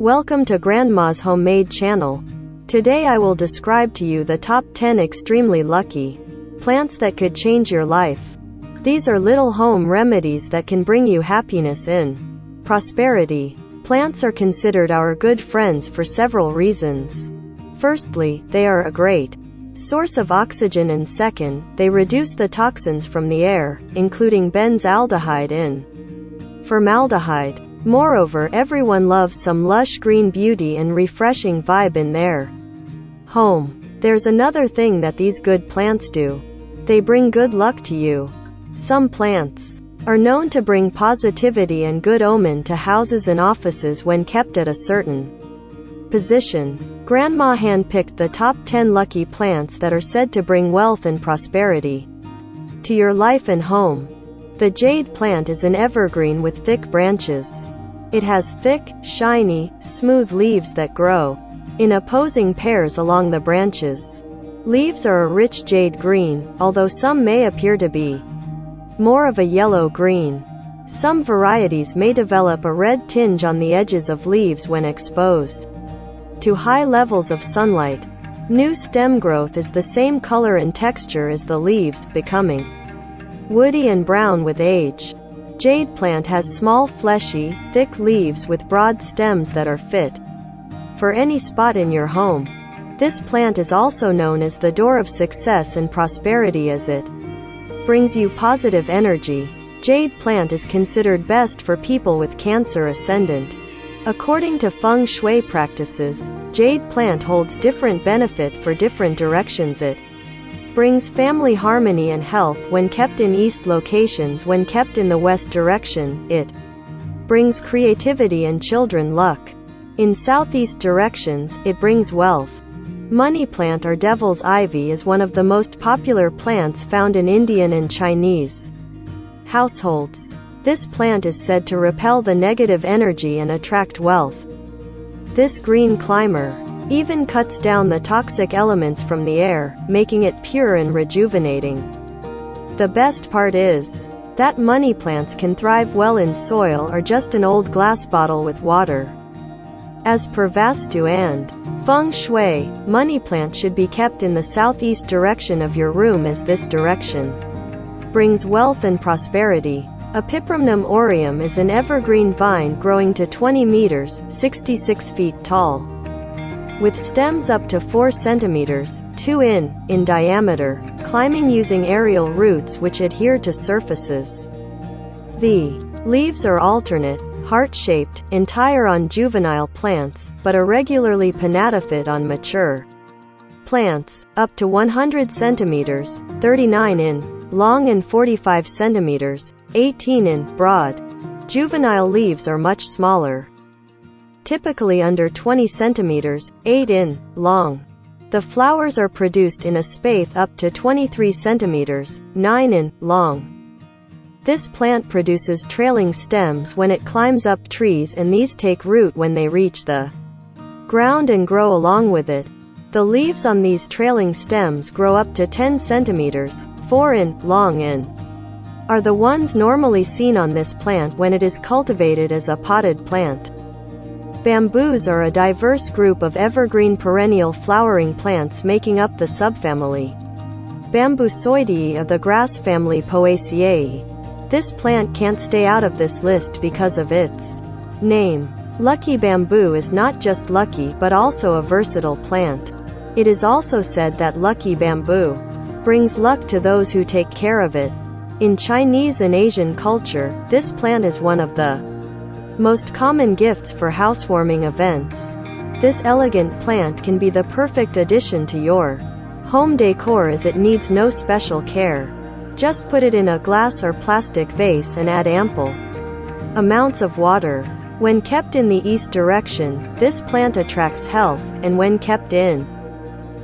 Welcome to Grandma's Homemade channel. Today I will describe to you the top 10 extremely lucky plants that could change your life. These are little home remedies that can bring you happiness and prosperity. Plants are considered our good friends for several reasons. Firstly, they are a great source of oxygen, and second, they reduce the toxins from the air, including benzaldehyde and formaldehyde. Moreover, everyone loves some lush green beauty and refreshing vibe in their home. There's another thing that these good plants do. They bring good luck to you. Some plants are known to bring positivity and good omen to houses and offices when kept at a certain position. Grandma handpicked the top 10 lucky plants that are said to bring wealth and prosperity to your life and home. The jade plant is an evergreen with thick branches. It has thick, shiny, smooth leaves that grow in opposing pairs along the branches. Leaves are a rich jade green, although some may appear to be more of a yellow-green. Some varieties may develop a red tinge on the edges of leaves when exposed to high levels of sunlight. New stem growth is the same color and texture as the leaves, becoming woody and brown with age. Jade plant has small, fleshy, thick leaves with broad stems that are fit for any spot in your home. This plant is also known as the door of success and prosperity, as it brings you positive energy. Jade plant is considered best for people with Cancer ascendant. According to Feng Shui practices, jade plant holds different benefit for different directions. It brings family harmony and health when kept in east locations. When kept in the west direction, it brings creativity and children luck. In southeast directions, it brings wealth. Money plant or devil's ivy is one of the most popular plants found in Indian and Chinese households. This plant is said to repel the negative energy and attract wealth. This green climber even cuts down the toxic elements from the air, making it pure and rejuvenating. The best part is that money plants can thrive well in soil or just an old glass bottle with water. As per Vastu and Feng Shui, money plant should be kept in the southeast direction of your room, as this direction brings wealth and prosperity. Epiphragmum aureum is an evergreen vine growing to 20 meters, 66 feet tall, with stems up to 4 centimeters, 2 in diameter, climbing using aerial roots which adhere to surfaces. The leaves are alternate, heart-shaped, entire on juvenile plants, but irregularly pinnatifid on mature plants, up to 100 centimeters, 39 in long and 45 centimeters, 18 in broad. Juvenile leaves are much smaller, typically under 20 centimeters, 8 in long. The flowers are produced in a spathe up to 23 centimeters, 9 in long. This plant produces trailing stems when it climbs up trees, and these take root when they reach the ground and grow along with it. The leaves on these trailing stems grow up to 10 centimeters, 4 in long in, are the ones normally seen on this plant when it is cultivated as a potted plant. Bamboos are a diverse group of evergreen perennial flowering plants making up the subfamily Bambusoideae of the grass family Poaceae. This plant can't stay out of this list because of its name. Lucky bamboo is not just lucky but also a versatile plant. It is also said that lucky bamboo brings luck to those who take care of it. In Chinese and Asian culture, this plant is one of the most common gifts for housewarming events. This elegant plant can be the perfect addition to your home decor, as it needs no special care. Just put it in a glass or plastic vase and add ample amounts of water. When kept in the east direction, this plant attracts health, and when kept in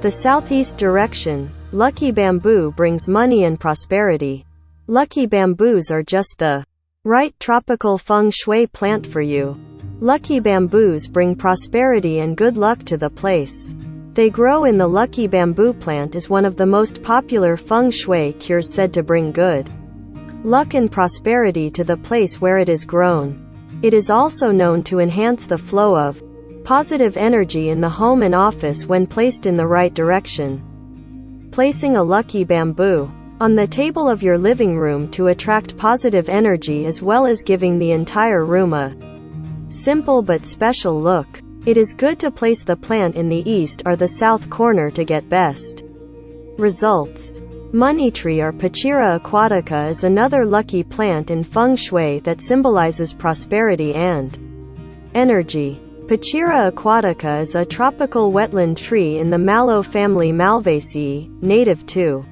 the southeast direction, lucky bamboo brings money and prosperity. Lucky bamboos are just the right tropical feng shui plant for you. Lucky bamboos bring prosperity and good luck to the place. They grow in the lucky bamboo plant is one of the most popular feng shui cures said to bring good luck and prosperity to the place where it is grown. It is also known to enhance the flow of positive energy in the home and office when placed in the right direction. Placing a lucky bamboo on the table of your living room to attract positive energy as well as giving the entire room a simple but special look. It is good to place the plant in the east or the south corner to get best results. Money tree or Pachira aquatica is another lucky plant in Feng Shui that symbolizes prosperity and energy. Pachira aquatica is a tropical wetland tree in the mallow family Malvaceae, native to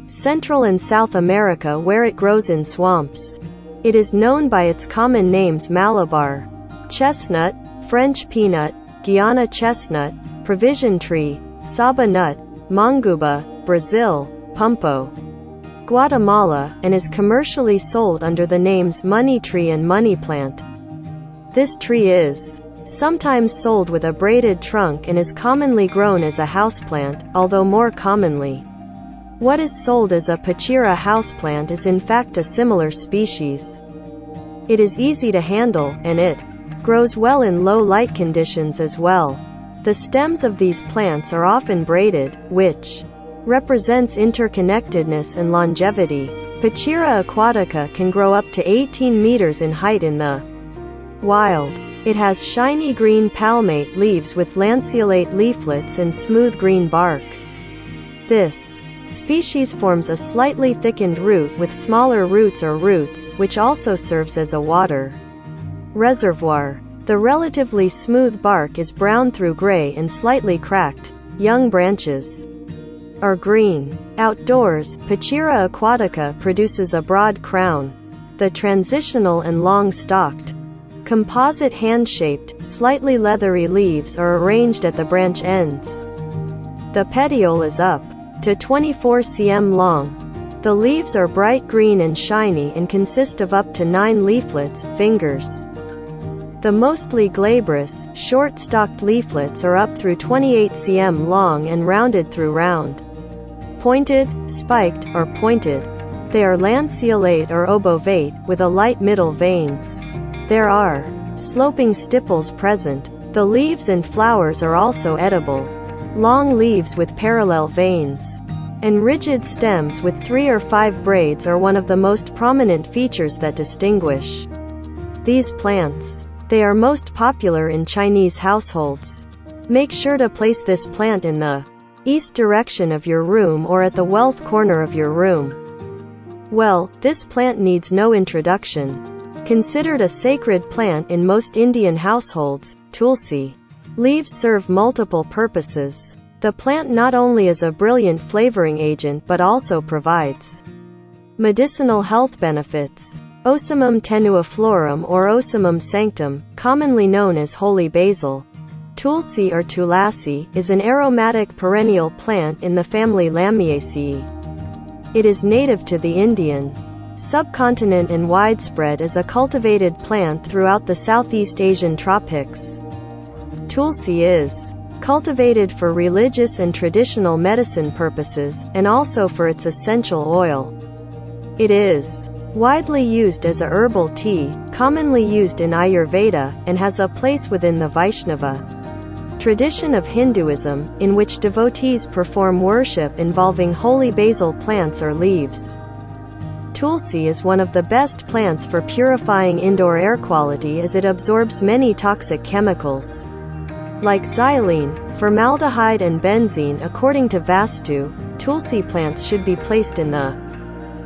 Central and South America where it grows in swamps. It is known by its common names Malabar chestnut, French peanut, Guiana chestnut, provision tree, Saba nut, Monguba, Brazil, Pumpo, Guatemala, and is commercially sold under the names money tree and money plant. This tree is sometimes sold with a braided trunk and is commonly grown as a houseplant, although more commonly what is sold as a Pachira houseplant is in fact a similar species. It is easy to handle, and it grows well in low light conditions as well. The stems of these plants are often braided, which represents interconnectedness and longevity. Pachira aquatica can grow up to 18 meters in height in the wild. It has shiny green palmate leaves with lanceolate leaflets and smooth green bark. This species forms a slightly thickened root with smaller roots or roots, which also serves as a water reservoir. The relatively smooth bark is brown through gray and slightly cracked. Young branches are green. Outdoors, Pachira aquatica produces a broad crown. The transitional and long-stalked, composite hand-shaped, slightly leathery leaves are arranged at the branch ends. The petiole is up to 24 cm long. The leaves are bright green and shiny and consist of up to 9 leaflets, fingers. The mostly glabrous, short-stalked leaflets are up through 28 cm long and rounded through round. Pointed, spiked, or pointed. They are lanceolate or obovate, with a light middle veins. There are sloping stipules present. The leaves and flowers are also edible. Long leaves with parallel veins and rigid stems with 3 or 5 braids are one of the most prominent features that distinguish these plants. They are most popular in Chinese households. Make sure to place this plant in the east direction of your room or at the wealth corner of your room. Well, this plant needs no introduction. Considered a sacred plant in most Indian households, Tulsi leaves serve multiple purposes. The plant not only is a brilliant flavoring agent but also provides medicinal health benefits. Ocimum tenuiflorum or Ocimum sanctum, commonly known as holy basil, Tulsi or Tulasi, is an aromatic perennial plant in the family Lamiaceae. It is native to the Indian subcontinent and widespread as a cultivated plant throughout the Southeast Asian tropics. Tulsi is cultivated for religious and traditional medicine purposes, and also for its essential oil. It is widely used as a herbal tea, commonly used in Ayurveda, and has a place within the Vaishnava tradition of Hinduism, in which devotees perform worship involving holy basil plants or leaves. Tulsi is one of the best plants for purifying indoor air quality as it absorbs many toxic chemicals like xylene, formaldehyde and benzene. According to Vastu, Tulsi plants should be placed in the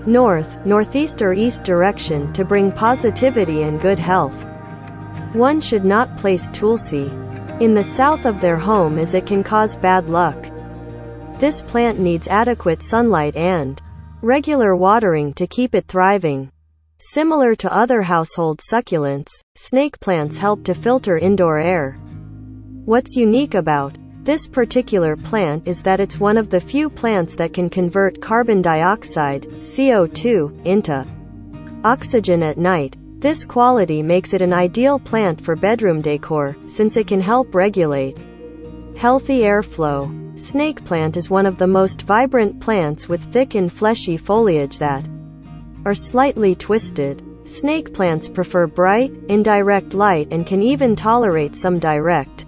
north, northeast or east direction to bring positivity and good health. One should not place Tulsi in the south of their home as it can cause bad luck. This plant needs adequate sunlight and regular watering to keep it thriving. Similar to other household succulents, snake plants help to filter indoor air. What's unique about this particular plant is that it's one of the few plants that can convert carbon dioxide, CO2, into oxygen at night. This quality makes it an ideal plant for bedroom decor, since it can help regulate healthy airflow. Snake plant is one of the most vibrant plants with thick and fleshy foliage that are slightly twisted. Snake plants prefer bright, indirect light and can even tolerate some direct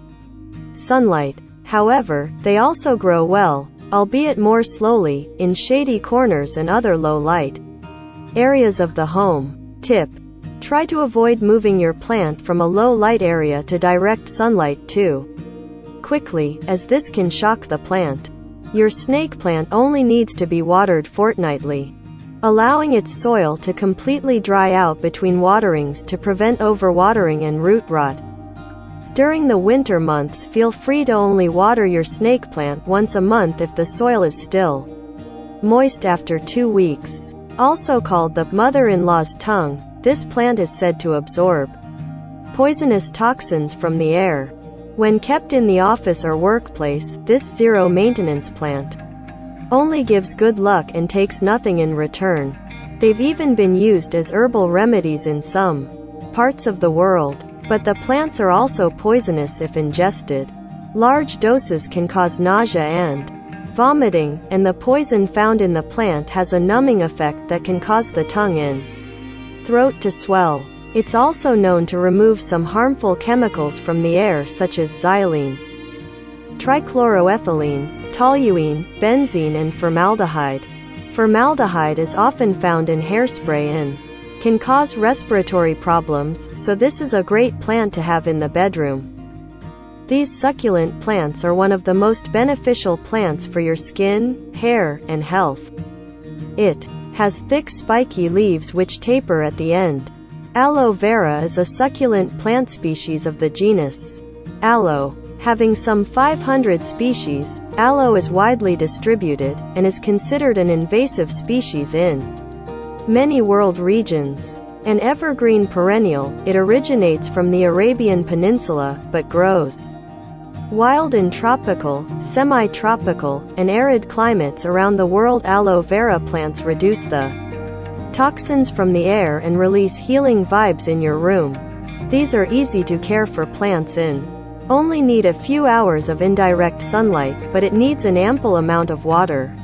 sunlight. However, they also grow well, albeit more slowly, in shady corners and other low-light areas of the home. Tip: try to avoid moving your plant from a low-light area to direct sunlight too quickly, as this can shock the plant. Your snake plant only needs to be watered fortnightly, allowing its soil to completely dry out between waterings to prevent overwatering and root rot. During the winter months, feel free to only water your snake plant once a month if the soil is still moist after 2 weeks. Also called the mother-in-law's tongue, this plant is said to absorb poisonous toxins from the air. When kept in the office or workplace, this zero-maintenance plant only gives good luck and takes nothing in return. They've even been used as herbal remedies in some parts of the world. But the plants are also poisonous if ingested. Large doses can cause nausea and vomiting, and the poison found in the plant has a numbing effect that can cause the tongue and throat to swell. It's also known to remove some harmful chemicals from the air such as xylene, trichloroethylene, toluene, benzene and formaldehyde. Formaldehyde is often found in hairspray and can cause respiratory problems, so this is a great plant to have in the bedroom. These succulent plants are one of the most beneficial plants for your skin, hair, and health. It has thick spiky leaves which taper at the end. Aloe vera is a succulent plant species of the genus Aloe. Having some 500 species, aloe is widely distributed, and is considered an invasive species in many world regions. An evergreen perennial, it originates from the Arabian Peninsula, but grows wild in tropical, semi-tropical, and arid climates around the world. Aloe vera plants reduce the toxins from the air and release healing vibes in your room. These are easy to care for plants in. Only need a few hours of indirect sunlight, but it needs an ample amount of water.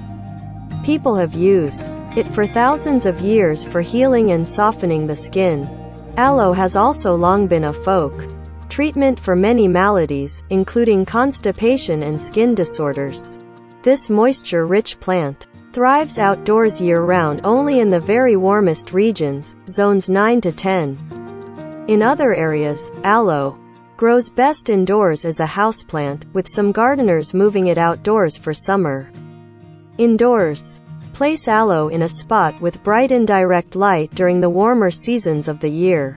People have used it for thousands of years for healing and softening the skin. Aloe has also long been a folk treatment for many maladies, including constipation and skin disorders. This moisture-rich plant thrives outdoors year-round only in the very warmest regions, zones 9 to 10. In other areas, aloe grows best indoors as a houseplant, with some gardeners moving it outdoors for summer. Indoors, place aloe in a spot with bright indirect light during the warmer seasons of the year.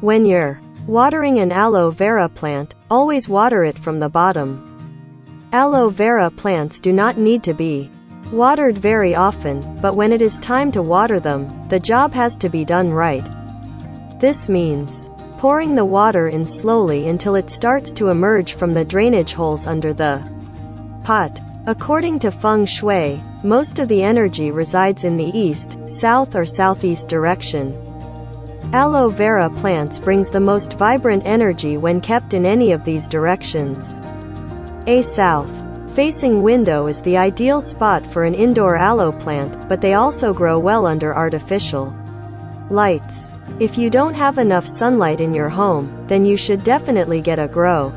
When you're watering an aloe vera plant, always water it from the bottom. Aloe vera plants do not need to be watered very often, but when it is time to water them, the job has to be done right. This means pouring the water in slowly until it starts to emerge from the drainage holes under the pot. According to Feng Shui, most of the energy resides in the east, south or southeast direction. Aloe vera plants brings the most vibrant energy when kept in any of these directions. A south-facing window is the ideal spot for an indoor aloe plant, but they also grow well under artificial lights. If you don't have enough sunlight in your home, then you should definitely get a grow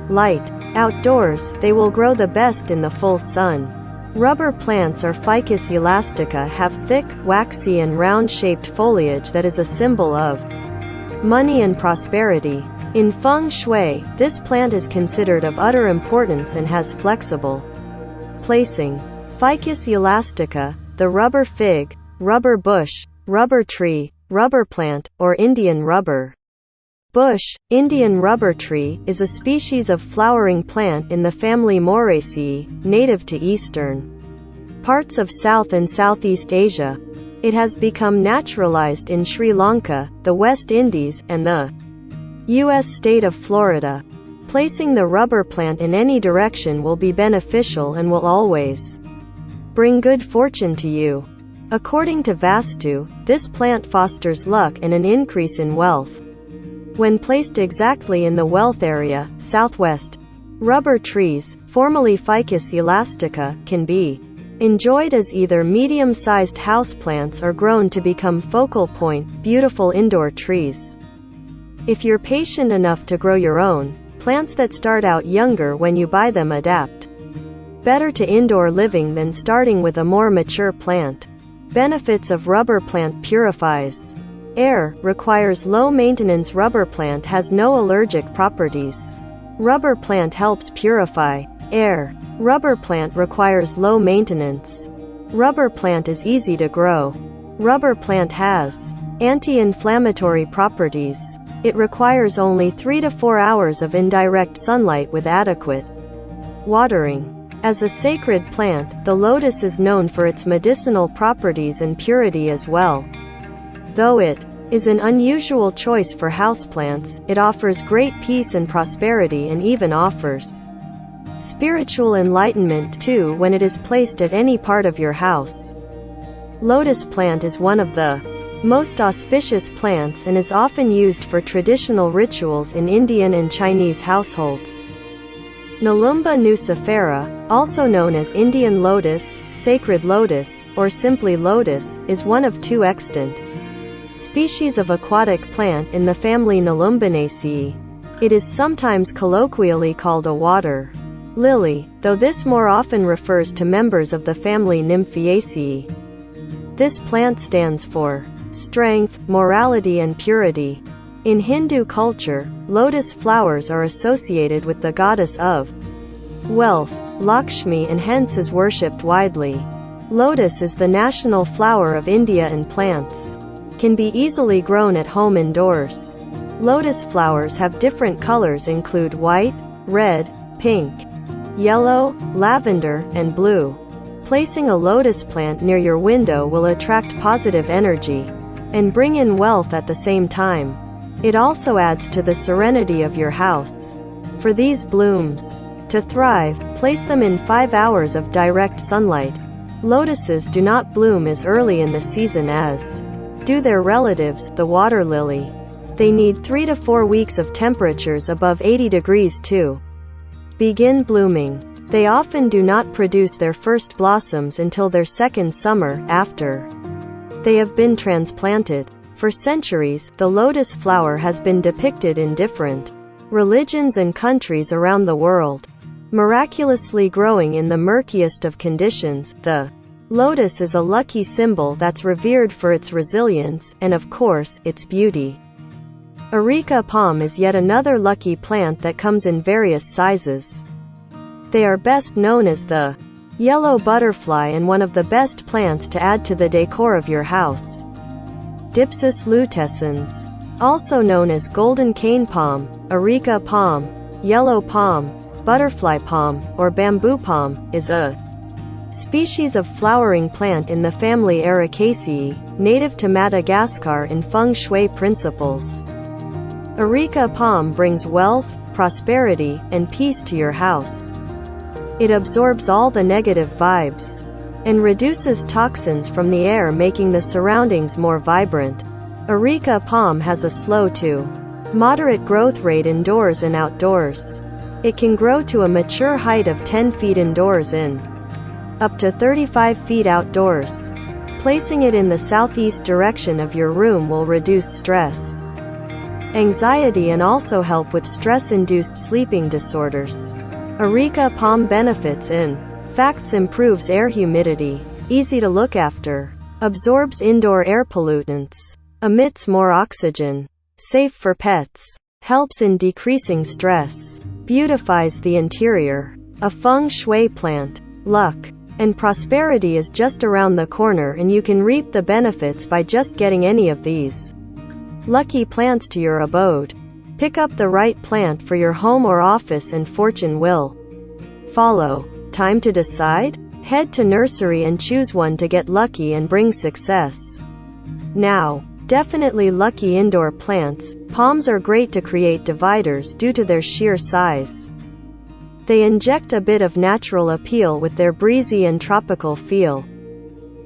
light. Outdoors, they will grow the best in the full sun. Rubber plants or Ficus elastica have thick, waxy and round-shaped foliage that is a symbol of money and prosperity. In Feng Shui, this plant is considered of utter importance and has flexible placing. Ficus elastica, the rubber fig, rubber bush, rubber tree, rubber plant, or Indian rubber bush, Indian rubber tree, is a species of flowering plant in the family Moraceae, native to eastern parts of South and Southeast Asia. It has become naturalized in Sri Lanka, the West Indies, and the U.S. state of Florida. Placing the rubber plant in any direction will be beneficial and will always bring good fortune to you. According to Vastu, this plant fosters luck and an increase in wealth. When placed exactly in the wealth area, southwest, rubber trees, formerly Ficus elastica, can be enjoyed as either medium-sized houseplants or grown to become focal point, beautiful indoor trees. If you're patient enough to grow your own, Plants that start out younger when you buy them adapt better to indoor living than starting with a more mature plant. Benefits of rubber plant: purifies air, requires low maintenance. Rubber plant has no allergic properties. Rubber plant helps purify air. Rubber plant requires low maintenance. Rubber plant is easy to grow. Rubber plant has anti-inflammatory properties. It requires only 3 to 4 hours of indirect sunlight with adequate watering. As a sacred plant, the lotus is known for its medicinal properties and purity as well. Though it is an unusual choice for houseplants, it offers great peace and prosperity and even offers spiritual enlightenment too when it is placed at any part of your house. Lotus plant is one of the most auspicious plants and is often used for traditional rituals in Indian and Chinese households. Nelumba nucifera, also known as Indian lotus, sacred lotus, or simply lotus, is one of 2 extant species of aquatic plant in the family Nelumbinaceae. It is sometimes colloquially called a water lily, though this more often refers to members of the family Nymphaceae. This plant stands for strength, morality and purity. In Hindu culture, lotus flowers are associated with the goddess of wealth, Lakshmi, and hence is worshipped widely. Lotus is the national flower of India and plants can be easily grown at home indoors. Lotus flowers have different colors include white, red, pink, yellow, lavender, and blue. Placing a lotus plant near your window will attract positive energy and bring in wealth at the same time. It also adds to the serenity of your house. For these blooms to thrive, place them in 5 hours of direct sunlight. Lotuses do not bloom as early in the season as do their relatives, the water lily. They need 3 to 4 weeks of temperatures above 80 degrees to begin blooming. They often do not produce their first blossoms until their second summer, after they have been transplanted. For centuries, the lotus flower has been depicted in different religions and countries around the world. Miraculously growing in the murkiest of conditions, the lotus is a lucky symbol that's revered for its resilience, and of course, its beauty. Areca palm is yet another lucky plant that comes in various sizes. They are best known as the yellow butterfly and one of the best plants to add to the decor of your house. Dipsus lutescens, also known as golden cane palm, areca palm, yellow palm, butterfly palm, or bamboo palm, is a species of flowering plant in the family Ericaceae, native to Madagascar in Feng Shui principles. Areca palm brings wealth, prosperity, and peace to your house. It absorbs all the negative vibes and reduces toxins from the air, making the surroundings more vibrant. Areca palm has a slow to moderate growth rate indoors and outdoors. It can grow to a mature height of 10 feet indoors and up to 35 feet outdoors. Placing it in the southeast direction of your room will reduce stress, anxiety, and also help with stress-induced sleeping disorders. Areca palm benefits in facts: improves air humidity, easy to look after, absorbs indoor air pollutants, emits more oxygen, safe for pets, helps in decreasing stress, beautifies the interior. A feng shui plant. Luck and prosperity is just around the corner, and you can reap the benefits by just getting any of these lucky plants to your abode. Pick up the right plant for your home or office and fortune will follow. Time to decide? Head to nursery and choose one to get lucky and bring success. Now, definitely lucky indoor plants. Palms are great to create dividers due to their sheer size. They inject a bit of natural appeal with their breezy and tropical feel.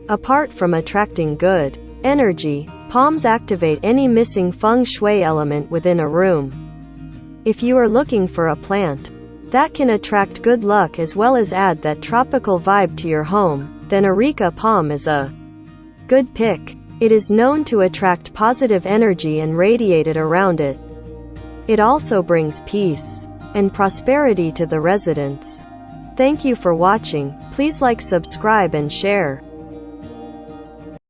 Apart from attracting good energy, palms activate any missing feng shui element within a room. If you are looking for a plant that can attract good luck as well as add that tropical vibe to your home, then areca palm is a good pick. It is known to attract positive energy and radiate it around it. It also brings peace and prosperity to the residents. Thank you for watching. Please like, subscribe and share.